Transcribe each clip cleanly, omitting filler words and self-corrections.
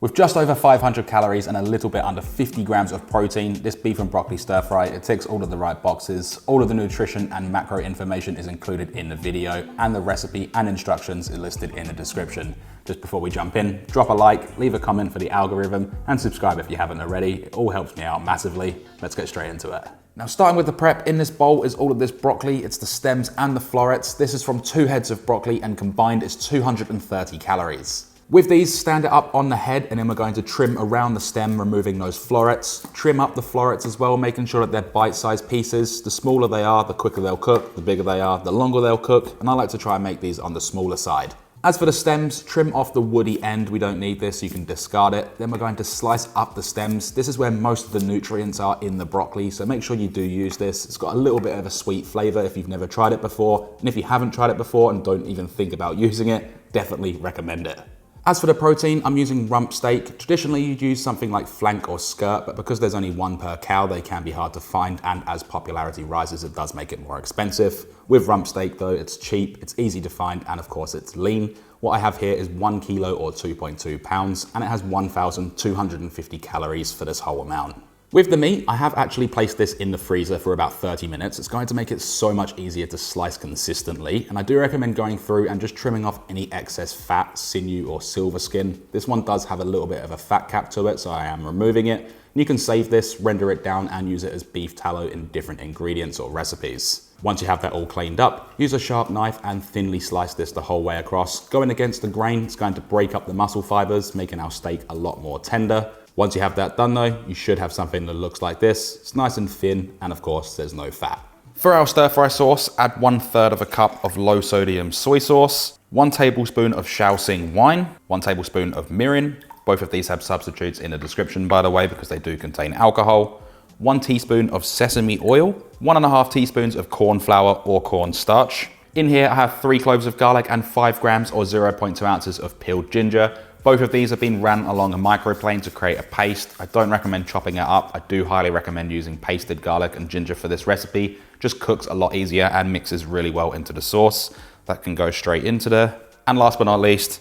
With just over 500 calories and a little bit under 50 grams of protein, this beef and broccoli stir fry, it ticks all of the right boxes. All of the nutrition and macro information is included in the video, and the recipe and instructions are listed in the description. Just before we jump in, drop a like, leave a comment for the algorithm, and subscribe if you haven't already. It all helps me out massively. Let's get straight into it. Now, starting with the prep, in this bowl is all of this broccoli. It's the stems and the florets. This is from 2 heads of broccoli, and combined is 230 calories. With these, stand it up on the head, and then we're going to trim around the stem, removing those florets. Trim up the florets as well, making sure that they're bite-sized pieces. The smaller they are, the quicker they'll cook. The bigger they are, the longer they'll cook. And I like to try and make these on the smaller side. As for the stems, trim off the woody end. We don't need this, you can discard it. Then we're going to slice up the stems. This is where most of the nutrients are in the broccoli, so make sure you do use this. It's got a little bit of a sweet flavor if you've never tried it before. And if you haven't tried it before and don't even think about using it, definitely recommend it. As for the protein, I'm using rump steak. Traditionally, you'd use something like flank or skirt, but because there's only one per cow, they can be hard to find, and as popularity rises, it does make it more expensive. With rump steak though, it's cheap, it's easy to find, and of course it's lean. What I have here is 1 kilo or 2.2 pounds, and it has 1,250 calories for this whole amount. With the meat, I have actually placed this in the freezer for about 30 minutes. It's going to make it so much easier to slice consistently. And I do recommend going through and just trimming off any excess fat, sinew, or silver skin. This one does have a little bit of a fat cap to it, so I am removing it. And you can save this, render it down, and use it as beef tallow in different ingredients or recipes. Once you have that all cleaned up, use a sharp knife and thinly slice this the whole way across. Going against the grain, it's going to break up the muscle fibers, making our steak a lot more tender. Once you have that done though, you should have something that looks like this. It's nice and thin, and of course, there's no fat. For our stir fry sauce, add 1/3 of a cup of low sodium soy sauce, 1 tablespoon of Shaoxing wine, 1 tablespoon of mirin. Both of these have substitutes in the description, by the way, because they do contain alcohol. 1 teaspoon of sesame oil, 1.5 teaspoons of corn flour or cornstarch. In here, I have 3 cloves of garlic and 5 grams or 0.2 ounces of peeled ginger. Both of these have been ran along a microplane to create a paste. I don't recommend chopping it up. I do highly recommend using pasted garlic and ginger for this recipe. Just cooks a lot easier and mixes really well into the sauce. That can go straight into there. And last but not least,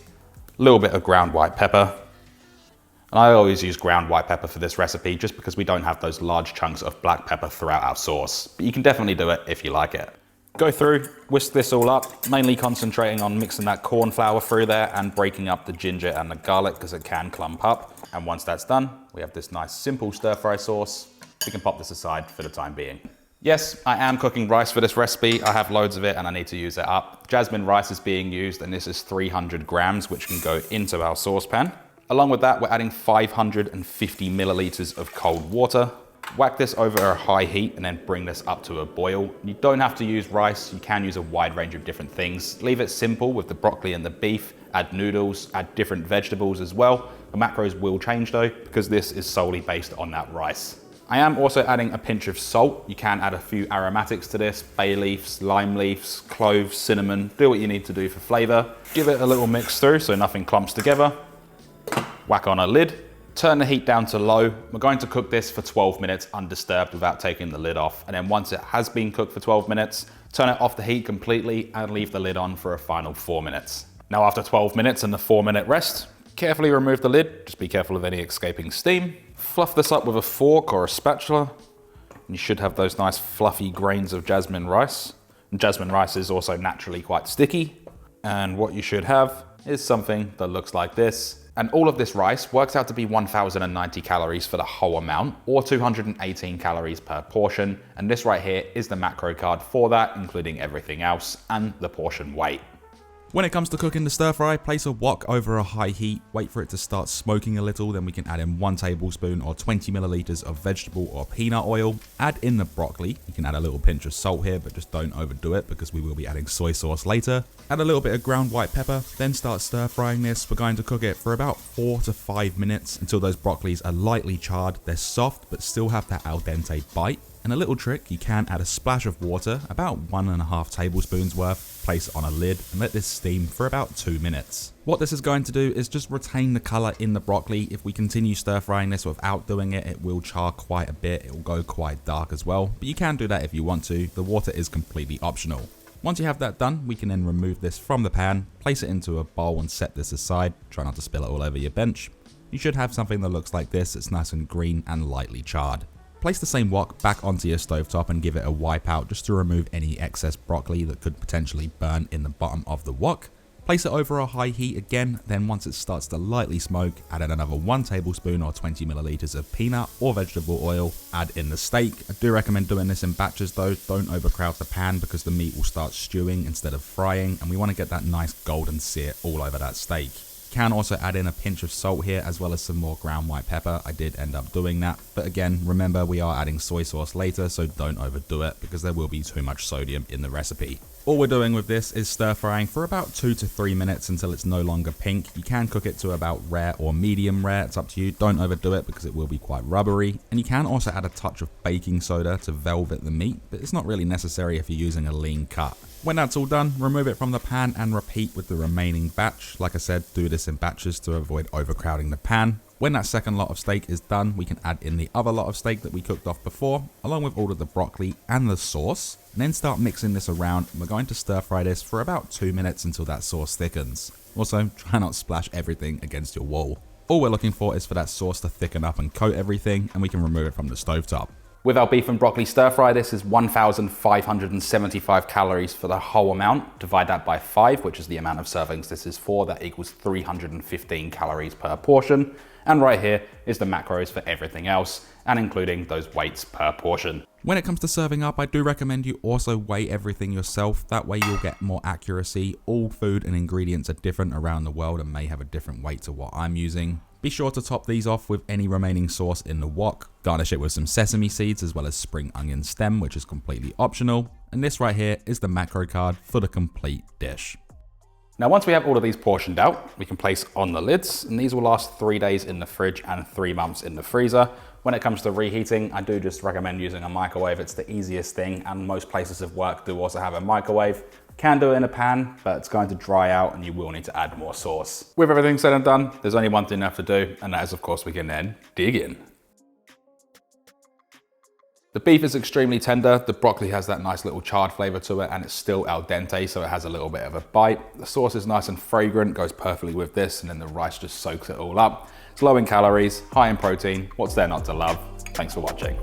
a little bit of ground white pepper. And I always use ground white pepper for this recipe just because we don't have those large chunks of black pepper throughout our sauce. But you can definitely do it if you like it. Go through, whisk this all up, mainly concentrating on mixing that corn flour through there and breaking up the ginger and the garlic because it can clump up. And once that's done, we have this nice simple stir fry sauce. We can pop this aside for the time being. Yes, I am cooking rice for this recipe. I have loads of it and I need to use it up. Jasmine rice is being used, and this is 300 grams, which can go into our saucepan. Along with that, we're adding 550 milliliters of cold water. Whack this over a high heat and then bring this up to a boil. You don't have to use rice, you can use a wide range of different things. Leave it simple with the broccoli and the beef, add noodles, add different vegetables as well. The macros will change though, because this is solely based on that rice. I am also adding a pinch of salt. You can add a few aromatics to this, bay leaves, lime leaves, cloves, cinnamon. Do what you need to do for flavor. Give it a little mix through so nothing clumps together. Whack on a lid. Turn the heat down to low. We're going to cook this for 12 minutes undisturbed without taking the lid off. And then once it has been cooked for 12 minutes, turn it off the heat completely and leave the lid on for a final 4 minutes. Now after 12 minutes and the 4-minute rest, carefully remove the lid. Just be careful of any escaping steam. Fluff this up with a fork or a spatula. And you should have those nice fluffy grains of jasmine rice. And jasmine rice is also naturally quite sticky. And what you should have is something that looks like this. And all of this rice works out to be 1,090 calories for the whole amount, or 218 calories per portion. And this right here is the macro card for that, including everything else and the portion weight. When it comes to cooking the stir fry, place a wok over a high heat, wait for it to start smoking a little, then we can add in 1 tablespoon or 20 milliliters of vegetable or peanut oil. Add in the broccoli. You can add a little pinch of salt here, but just don't overdo it because we will be adding soy sauce later. Add a little bit of ground white pepper, then start stir frying this. We're going to cook it for about 4 to 5 minutes until those broccolis are lightly charred. They're soft, but still have that al dente bite. And a little trick, you can add a splash of water, about 1.5 tablespoons worth, place on a lid and let this steam for about 2 minutes. What this is going to do is just retain the color in the broccoli. If we continue stir frying this without doing it, it will char quite a bit. It will go quite dark as well, but you can do that if you want to. The water is completely optional. Once you have that done, we can then remove this from the pan, place it into a bowl and set this aside. Try not to spill it all over your bench. you should have something that looks like this. It's nice and green and lightly charred. Place the same wok back onto your stovetop and give it a wipe out just to remove any excess broccoli that could potentially burn in the bottom of the wok. Place it over a high heat again, then once it starts to lightly smoke, add in another 1 tablespoon or 20 milliliters of peanut or vegetable oil, add in the steak. I do recommend doing this in batches though, don't overcrowd the pan because the meat will start stewing instead of frying, and we want to get that nice golden sear all over that steak. You can also add in a pinch of salt here as well as some more ground white pepper. I did end up doing that, but again, remember we are adding soy sauce later, so don't overdo it because there will be too much sodium in the recipe. All we're doing with this is stir frying for about 2 to 3 minutes until it's no longer pink. You can cook it to about rare or medium rare, it's up to you. Don't overdo it because it will be quite rubbery. And you can also add a touch of baking soda to velvet the meat, but it's not really necessary if you're using a lean cut. When that's all done, remove it from the pan and repeat with the remaining batch. Like I said, do this in batches to avoid overcrowding the pan. When that second lot of steak is done, we can add in the other lot of steak that we cooked off before, along with all of the broccoli and the sauce, and then start mixing this around. We're going to stir fry this for about 2 minutes until that sauce thickens. Also, try not to splash everything against your wall. All we're looking for is for that sauce to thicken up and coat everything, and we can remove it from the stovetop. With our beef and broccoli stir fry, this is 1,575 calories for the whole amount. Divide that by 5, which is the amount of servings this is for. That equals 315 calories per portion. And right here is the macros for everything else, and including those weights per portion. When it comes to serving up, I do recommend you also weigh everything yourself. That way you'll get more accuracy. All food and ingredients are different around the world and may have a different weight to what I'm using. Be sure to top these off with any remaining sauce in the wok. Garnish it with some sesame seeds as well as spring onion stem, which is completely optional. And this right here is the macro card for the complete dish. Now, once we have all of these portioned out, we can place on the lids, and these will last 3 days in the fridge and 3 months in the freezer. When it comes to reheating, I do just recommend using a microwave. It's the easiest thing, and most places of work do also have a microwave. Can do it in a pan, but it's going to dry out and you will need to add more sauce. With everything said and done, there's only one thing left to do, and that is, of course, we can then dig in. The beef is extremely tender, the broccoli has that nice little charred flavor to it, and it's still al dente, so it has a little bit of a bite. The sauce is nice and fragrant, goes perfectly with this, and then the rice just soaks it all up. It's low in calories, high in protein. What's there not to love? Thanks for watching.